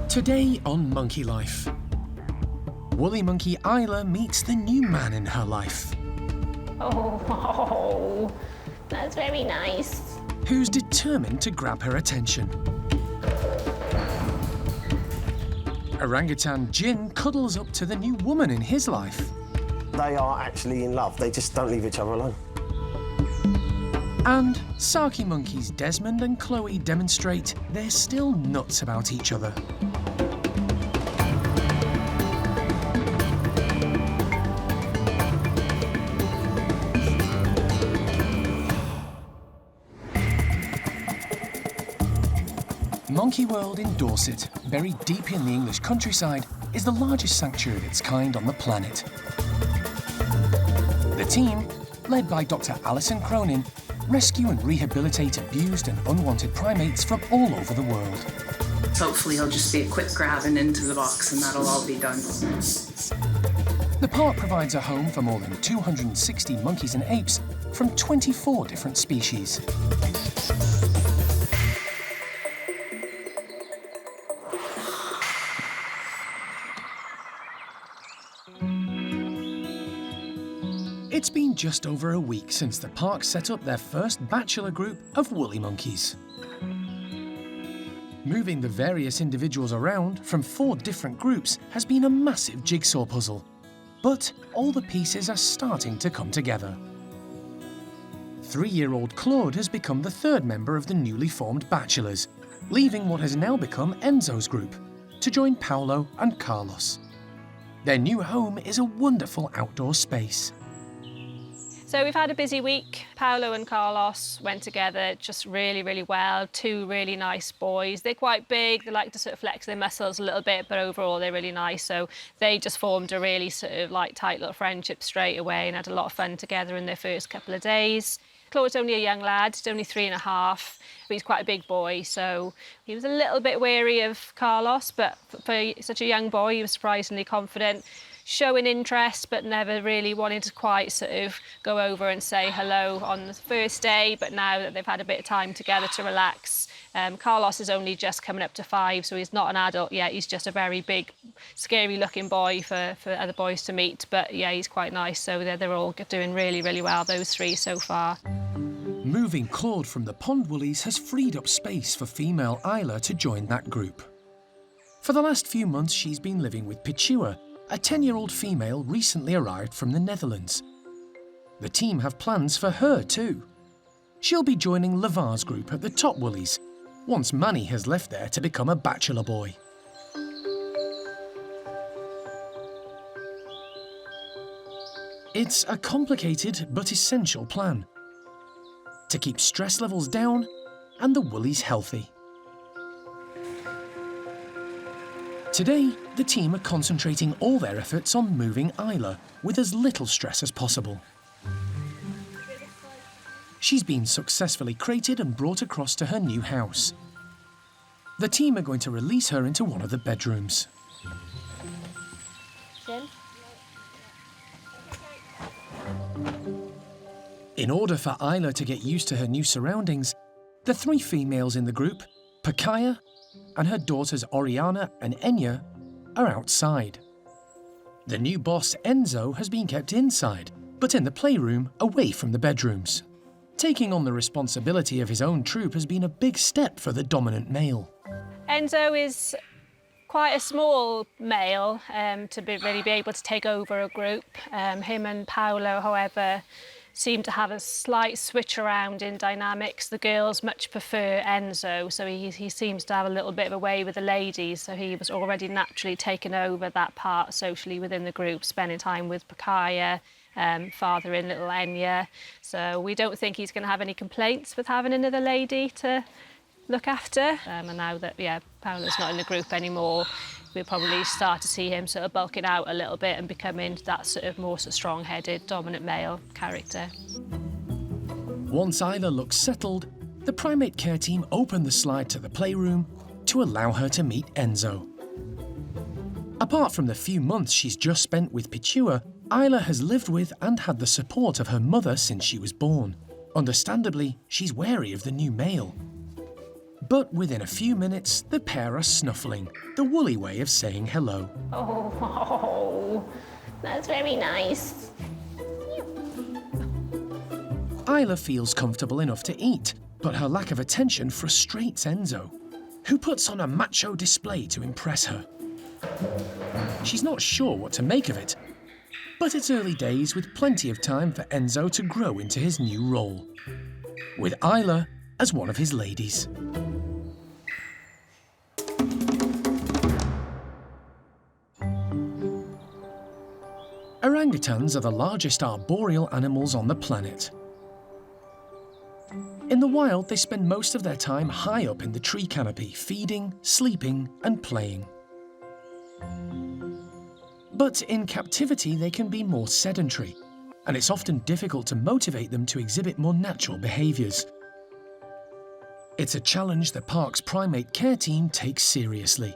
Today on Monkey Life, woolly monkey Isla meets the new man in her life. Oh, that's very nice. Who's determined to grab her attention. Orangutan Jin cuddles up to the new woman in his life. They are actually in love. They just don't leave each other alone. And Saki monkeys Desmond and Chloe demonstrate they're still nuts about each other. Monkey World in Dorset, buried deep in the English countryside, is the largest sanctuary of its kind on the planet. The team, led by Dr. Alison Cronin, rescue and rehabilitate abused and unwanted primates from all over the world. Hopefully he'll just be a quick grabbing into the box and that'll all be done. The park provides a home for more than 260 monkeys and apes from 24 different species. It's been just over a week since the park set up their first bachelor group of woolly monkeys. Moving the various individuals around from 4 different groups has been a massive jigsaw puzzle, but all the pieces are starting to come together. 3-year-old Claude has become the 3rd member of the newly formed Bachelors, leaving what has now become Enzo's group to join Paolo and Carlos. Their new home is a wonderful outdoor space. So we've had a busy week. Paolo and Carlos went together just really, really well. 2 really nice boys. They're quite big. They like to sort of flex their muscles a little bit, but overall they're really nice. So they just formed a really sort of like tight little friendship straight away and had a lot of fun together in their first couple of days. Claude's only a young lad, he's only 3.5, but he's quite a big boy, so he was a little bit wary of Carlos, but for such a young boy, he was surprisingly confident, showing interest, but never really wanting to quite sort of go over and say hello on the first day, but now that they've had a bit of time together to relax. Carlos is only just coming up to 5, so he's not an adult yet. He's just a very big, scary-looking boy for other boys to meet. But yeah, he's quite nice. So they're all doing really, really well, those 3 so far. Moving Claude from the pond woolies has freed up space for female Isla to join that group. For the last few months, she's been living with Pichua, a 10-year-old female recently arrived from the Netherlands. The team have plans for her too. She'll be joining Lavar's group at the top woolies, once Manny has left there to become a bachelor boy. It's a complicated but essential plan to keep stress levels down and the woolies healthy. Today, the team are concentrating all their efforts on moving Isla with as little stress as possible. She's been successfully crated and brought across to her new house. The team are going to release her into one of the bedrooms. In order for Isla to get used to her new surroundings, the 3 females in the group, Pakaya, and her daughters Oriana and Enya, are outside. The new boss, Enzo, has been kept inside, but in the playroom, away from the bedrooms. Taking on the responsibility of his own troop has been a big step for the dominant male. Enzo is quite a small male to really be able to take over a group. Him and Paolo, however, seem to have a slight switch around in dynamics. The girls much prefer Enzo, so he seems to have a little bit of a way with the ladies, so he was already naturally taken over that part socially within the group, spending time with Pakaya, fathering little Enya. So we don't think he's going to have any complaints with having another lady to look after. And now that, Paolo's not in the group anymore, we'll probably start to see him sort of bulking out a little bit and becoming that sort of more strong-headed, dominant male character. Once Isla looks settled, the primate care team open the slide to the playroom to allow her to meet Enzo. Apart from the few months she's just spent with Pichua, Isla has lived with and had the support of her mother since she was born. Understandably, she's wary of the new male. But within a few minutes, the pair are snuffling, the woolly way of saying hello. Oh, that's very nice. Isla feels comfortable enough to eat, but her lack of attention frustrates Enzo, who puts on a macho display to impress her. She's not sure what to make of it, but it's early days with plenty of time for Enzo to grow into his new role, with Isla as one of his ladies. Orangutans are the largest arboreal animals on the planet. In the wild, they spend most of their time high up in the tree canopy, feeding, sleeping, and playing. But in captivity, they can be more sedentary, and it's often difficult to motivate them to exhibit more natural behaviours. It's a challenge the park's primate care team takes seriously.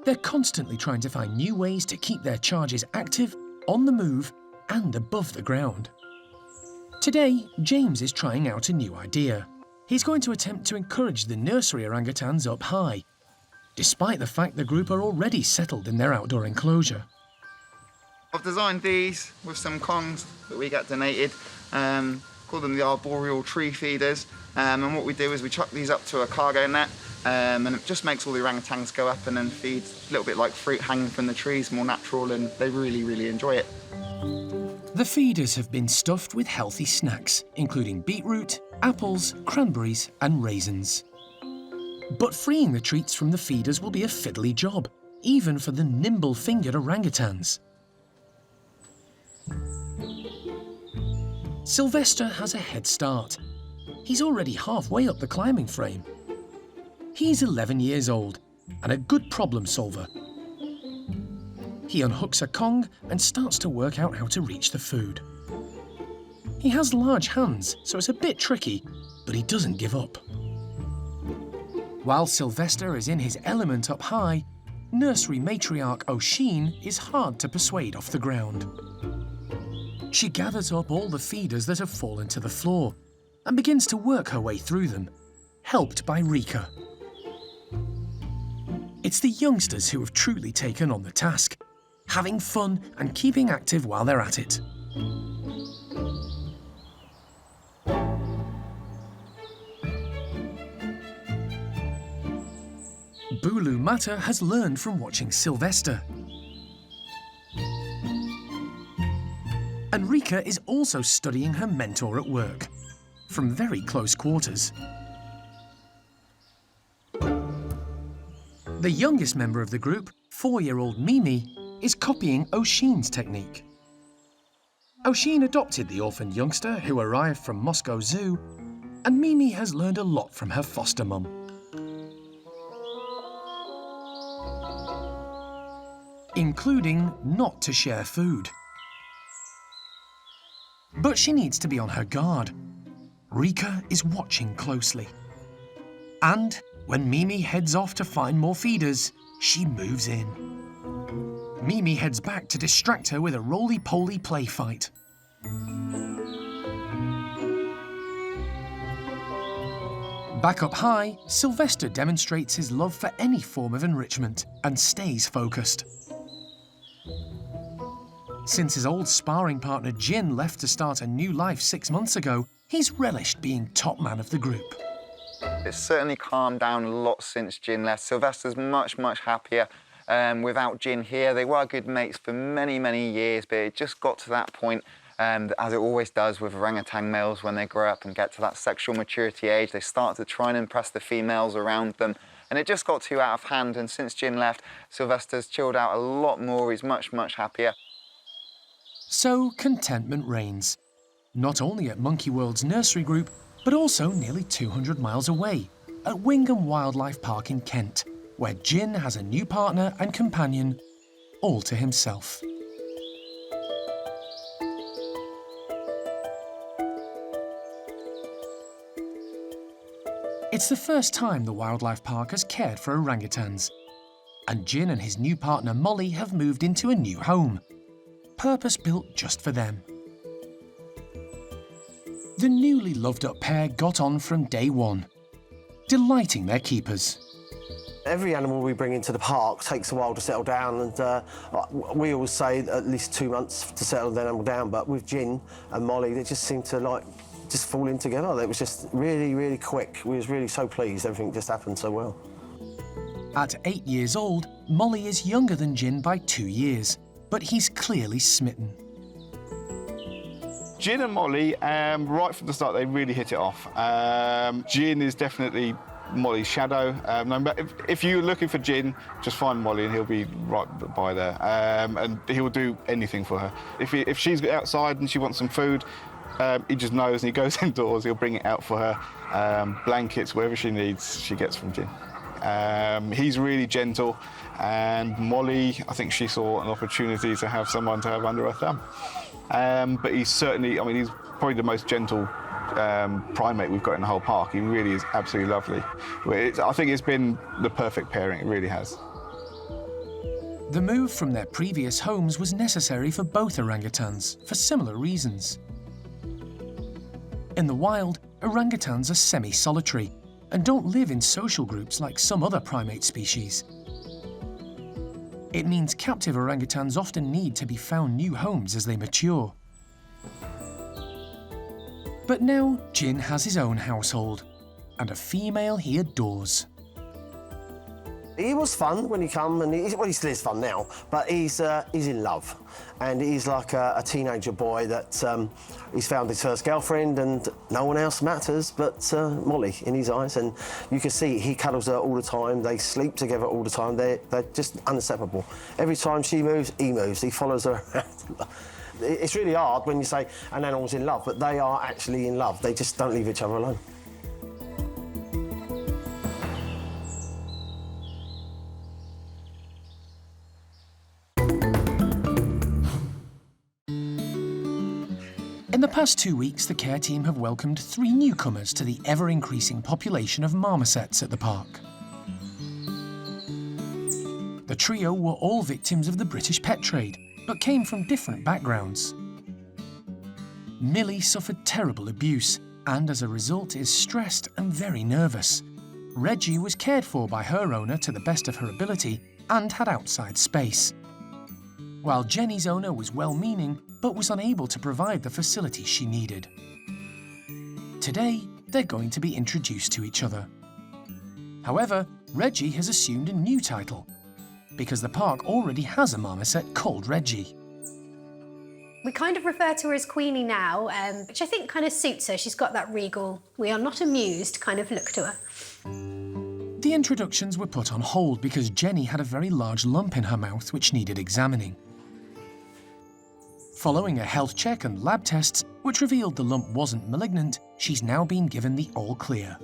They're constantly trying to find new ways to keep their charges active, on the move, and above the ground. Today, James is trying out a new idea. He's going to attempt to encourage the nursery orangutans up high, despite the fact the group are already settled in their outdoor enclosure. I've designed these with some Kongs that we get donated, call them the arboreal tree feeders, and what we do is we chuck these up to a cargo net, and it just makes all the orangutans go up and then feed a little bit like fruit hanging from the trees, more natural, and they really, really enjoy it. The feeders have been stuffed with healthy snacks, including beetroot, apples, cranberries, and raisins. But freeing the treats from the feeders will be a fiddly job, even for the nimble-fingered orangutans. Sylvester has a head start. He's already halfway up the climbing frame. He's 11 years old and a good problem solver. He unhooks a Kong and starts to work out how to reach the food. He has large hands, so it's a bit tricky, but he doesn't give up. While Sylvester is in his element up high, nursery matriarch O'Sheen is hard to persuade off the ground. She gathers up all the feeders that have fallen to the floor and begins to work her way through them, helped by Rika. It's the youngsters who have truly taken on the task, having fun and keeping active while they're at it. Bulu Mata has learned from watching Sylvester. And Rika is also studying her mentor at work, from very close quarters. The youngest member of the group, 4-year-old Mimi, is copying O'Sheen's technique. O'Sheen adopted the orphaned youngster who arrived from Moscow Zoo, and Mimi has learned a lot from her foster mum. Including not to share food. But she needs to be on her guard. Rika is watching closely. And when Mimi heads off to find more feeders, she moves in. Mimi heads back to distract her with a roly-poly play fight. Back up high, Sylvester demonstrates his love for any form of enrichment and stays focused. Since his old sparring partner Jin left to start a new life 6 months ago, he's relished being top man of the group. It's certainly calmed down a lot since Jin left. Sylvester's much, much happier without Jin here. They were good mates for many, many years, but it just got to that point, as it always does with orangutan males when they grow up and get to that sexual maturity age, they start to try and impress the females around them. And it just got too out of hand, and since Jin left, Sylvester's chilled out a lot more. He's much, much happier. So contentment reigns, not only at Monkey World's nursery group, but also nearly 200 miles away, at Wingham Wildlife Park in Kent, where Jin has a new partner and companion, all to himself. It's the first time the wildlife park has cared for orangutans, and Jin and his new partner Molly have moved into a new home, purpose-built just for them. The newly loved-up pair got on from day one. delighting their keepers. Every animal we bring into the park takes a while to settle down, and we always say at least 2 months to settle the animal down, but with Gin and Molly, they just seemed to just fall in together. It was just really, really quick. We was really so pleased, everything just happened so well. At 8 years old, Molly is younger than Gin by 2 years, but he's clearly smitten. Gin and Molly, right from the start, they really hit it off. Gin is definitely Molly's shadow. If you're looking for Gin, just find Molly and he'll be right by there. And he'll do anything for her. If she's outside and she wants some food, he just knows and he goes indoors, he'll bring it out for her. Blankets, whatever she needs, she gets from Gin. He's really gentle, and Molly, I think she saw an opportunity to have someone to have under her thumb. But he's certainly, he's probably the most gentle primate we've got in the whole park. He really is absolutely lovely. I think it's been the perfect pairing, it really has. The move from their previous homes was necessary for both orangutans, for similar reasons. In the wild, orangutans are semi-solitary and don't live in social groups like some other primate species. It means captive orangutans often need to be found new homes as they mature. But now Gin has his own household, and a female he adores. He was fun when he come, and he still is fun now, but he's in love. And he's like a teenager boy that he's found his first girlfriend, and no one else matters but Molly in his eyes. And you can see he cuddles her all the time, they sleep together all the time, they're just inseparable. Every time she moves, he moves, he follows her around. It's really hard when you say an animal's in love, but they are actually in love, they just don't leave each other alone. In the past 2 weeks, the care team have welcomed 3 newcomers to the ever-increasing population of marmosets at the park. The trio were all victims of the British pet trade, but came from different backgrounds. Millie suffered terrible abuse, and as a result is stressed and very nervous. Reggie was cared for by her owner to the best of her ability and had outside space. While Jenny's owner was well-meaning, but was unable to provide the facility she needed. Today, they're going to be introduced to each other. However, Reggie has assumed a new title, because the park already has a marmoset called Reggie. We kind of refer to her as Queenie now, which I think kind of suits her. She's got that regal, we are not amused kind of look to her. The introductions were put on hold because Jenny had a very large lump in her mouth which needed examining. Following a health check and lab tests, which revealed the lump wasn't malignant, she's now been given the all clear.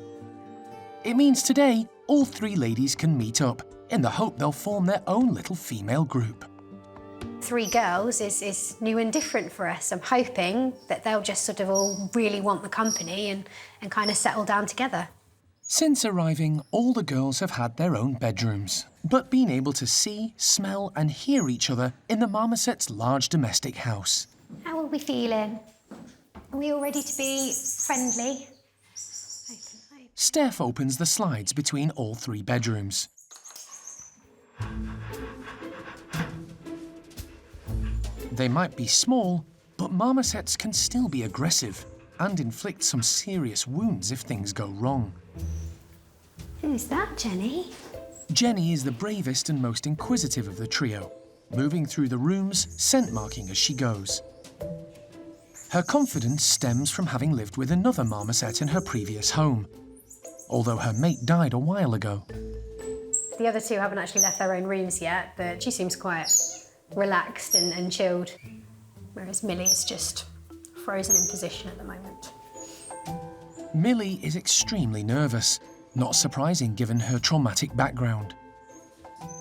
It means today, all 3 ladies can meet up, in the hope they'll form their own little female group. 3 girls is new and different for us. I'm hoping that they'll just sort of all really want the company and kind of settle down together. Since arriving, all the girls have had their own bedrooms, but been able to see, smell and hear each other in the marmoset's large domestic house. How are we feeling? Are we all ready to be friendly? Open. Steph opens the slides between all 3 bedrooms. They might be small, but marmosets can still be aggressive and inflict some serious wounds if things go wrong. Who's that, Jenny? Jenny is the bravest and most inquisitive of the trio, moving through the rooms, scent marking as she goes. Her confidence stems from having lived with another marmoset in her previous home, although her mate died a while ago. The other 2 haven't actually left their own rooms yet, but she seems quite relaxed and chilled, whereas Millie is just frozen in position at the moment. Millie is extremely nervous, not surprising given her traumatic background.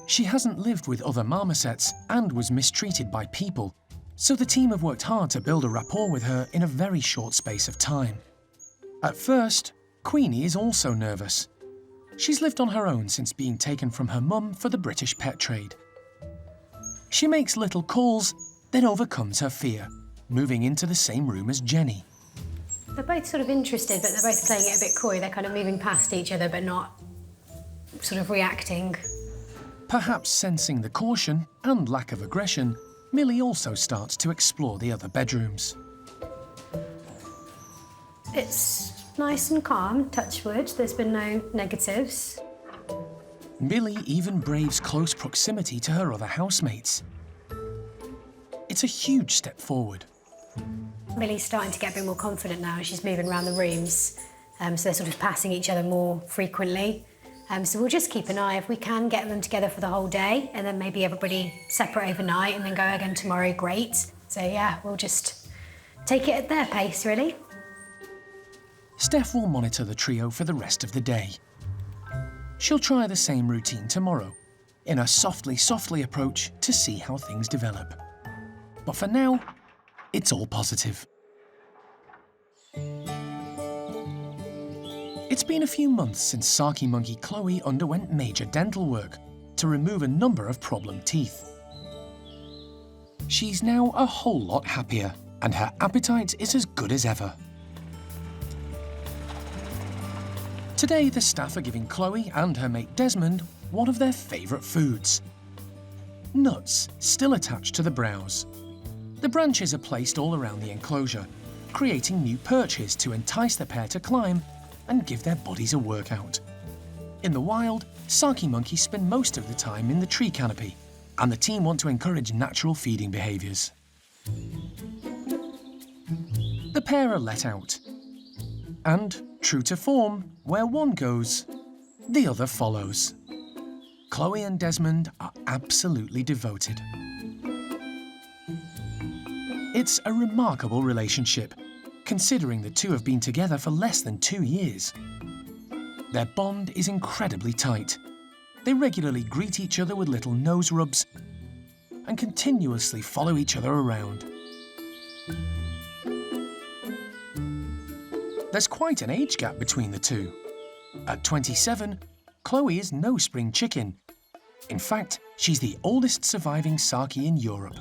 She hasn't lived with other marmosets and was mistreated by people, so the team have worked hard to build a rapport with her in a very short space of time. At first, Queenie is also nervous. She's lived on her own since being taken from her mum for the British pet trade. She makes little calls, then overcomes her fear, moving into the same room as Jenny. They're both sort of interested, but they're both playing it a bit coy. They're kind of moving past each other, but not sort of reacting. Perhaps sensing the caution and lack of aggression, Millie also starts to explore the other bedrooms. It's nice and calm, touch wood. There's been no negatives. Millie even braves close proximity to her other housemates. It's a huge step forward. Millie's starting to get a bit more confident now. She's moving around the rooms, so they're sort of passing each other more frequently. So we'll just keep an eye if we can get them together for the whole day, and then maybe everybody separate overnight and then go again tomorrow, great. So yeah, we'll just take it at their pace, really. Steph will monitor the trio for the rest of the day. She'll try the same routine tomorrow, in a softly approach to see how things develop. But for now, it's all positive. It's been a few months since Saki monkey Chloe underwent major dental work to remove a number of problem teeth. She's now a whole lot happier, and her appetite is as good as ever. Today, the staff are giving Chloe and her mate Desmond one of their favourite foods. Nuts still attached to the brows. The branches are placed all around the enclosure, creating new perches to entice the pair to climb and give their bodies a workout. In the wild, Saki monkeys spend most of the time in the tree canopy, and the team want to encourage natural feeding behaviours. The pair are let out. And, true to form, where one goes, the other follows. Chloe and Desmond are absolutely devoted. It's a remarkable relationship, considering the two have been together for less than 2 years. Their bond is incredibly tight. They regularly greet each other with little nose rubs and continuously follow each other around. There's quite an age gap between the two. At 27, Chloe is no spring chicken. In fact, she's the oldest surviving Saki in Europe.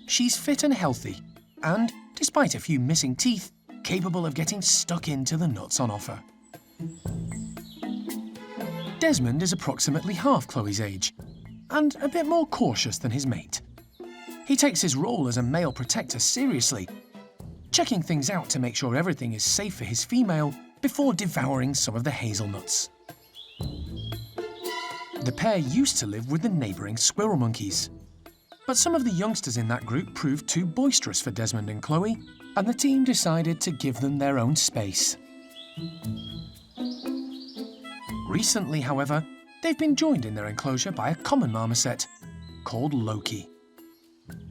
She's fit and healthy, and, despite a few missing teeth, capable of getting stuck into the nuts on offer. Desmond is approximately half Chloe's age, and a bit more cautious than his mate. He takes his role as a male protector seriously, checking things out to make sure everything is safe for his female before devouring some of the hazelnuts. The pair used to live with the neighbouring squirrel monkeys. But some of the youngsters in that group proved too boisterous for Desmond and Chloe, and the team decided to give them their own space. Recently, however, they've been joined in their enclosure by a common marmoset called Loki.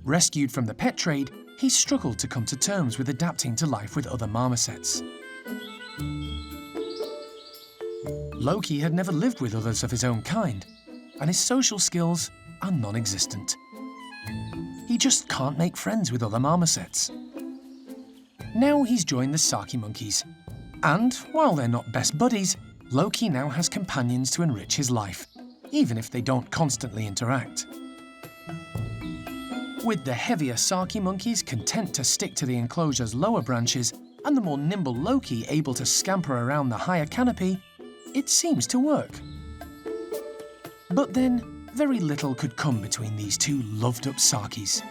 Rescued from the pet trade, he's struggled to come to terms with adapting to life with other marmosets. Loki had never lived with others of his own kind, and his social skills are non-existent. He just can't make friends with other marmosets. Now he's joined the Saki monkeys, and while they're not best buddies, Loki now has companions to enrich his life, even if they don't constantly interact. With the heavier Saki monkeys content to stick to the enclosure's lower branches, and the more nimble Loki able to scamper around the higher canopy, it seems to work. But then, very little could come between these two loved-up Sakis.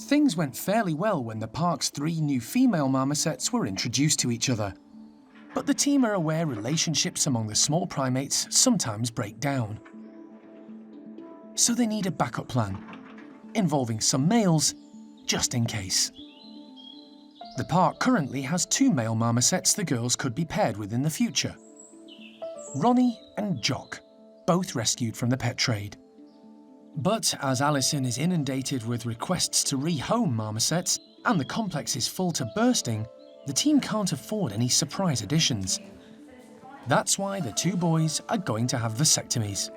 Things went fairly well when the park's 3 new female marmosets were introduced to each other. But the team are aware relationships among the small primates sometimes break down. So they need a backup plan, involving some males, just in case. The park currently has 2 male marmosets the girls could be paired with in the future. Ronnie and Jock, both rescued from the pet trade. But as Alison is inundated with requests to rehome marmosets and the complex is full to bursting, the team can't afford any surprise additions. That's why the 2 boys are going to have vasectomies.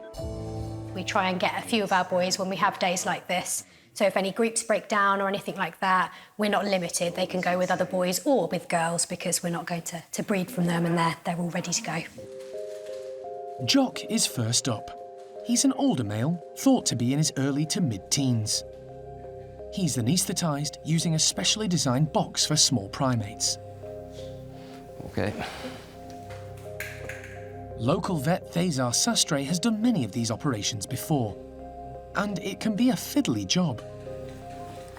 We try and get a few of our boys when we have days like this. So if any groups break down or anything like that, we're not limited. They can go with other boys or with girls because we're not going to breed from them and they're all ready to go. Jock is first up. He's an older male, thought to be in his early to mid-teens. He's anaesthetised using a specially designed box for small primates. Okay. Local vet Thesar Sastre has done many of these operations before, and it can be a fiddly job.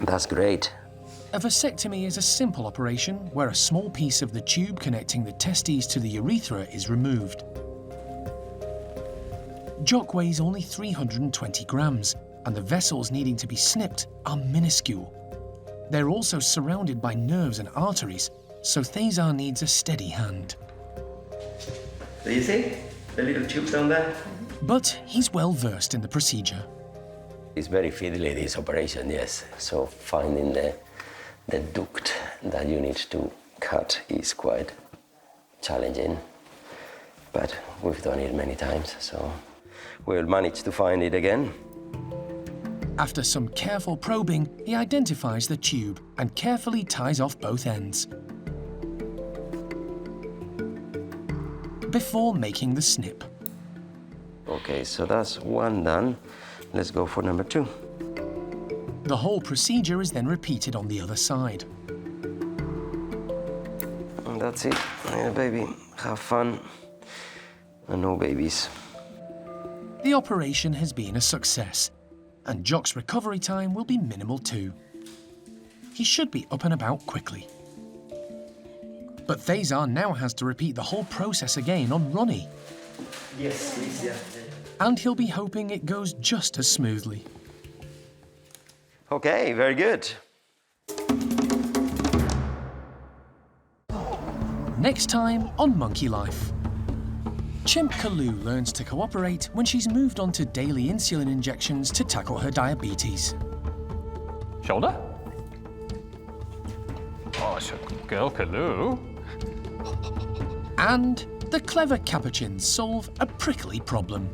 That's great. A vasectomy is a simple operation where a small piece of the tube connecting the testes to the urethra is removed. Jock weighs only 320 grams, and the vessels needing to be snipped are minuscule. They're also surrounded by nerves and arteries, so Thesar needs a steady hand. Do you see the little tubes down there? But he's well versed in the procedure. It's very fiddly, this operation, yes. So finding the duct that you need to cut is quite challenging. But we've done it many times, so we'll manage to find it again. After some careful probing, he identifies the tube and carefully ties off both ends. Before making the snip. Okay, so that's one done. Let's go for number 2. The whole procedure is then repeated on the other side. And that's it. Yeah, baby, have fun. And no babies. The operation has been a success, and Jock's recovery time will be minimal too. He should be up and about quickly. But Thesar now has to repeat the whole process again on Ronnie. Yes, please, yeah. And he'll be hoping it goes just as smoothly. Okay, very good. Next time on Monkey Life. Chimp Kaloo learns to cooperate when she's moved on to daily insulin injections to tackle her diabetes. Shoulder? Oh, good girl, Kaloo. And the clever capuchins solve a prickly problem.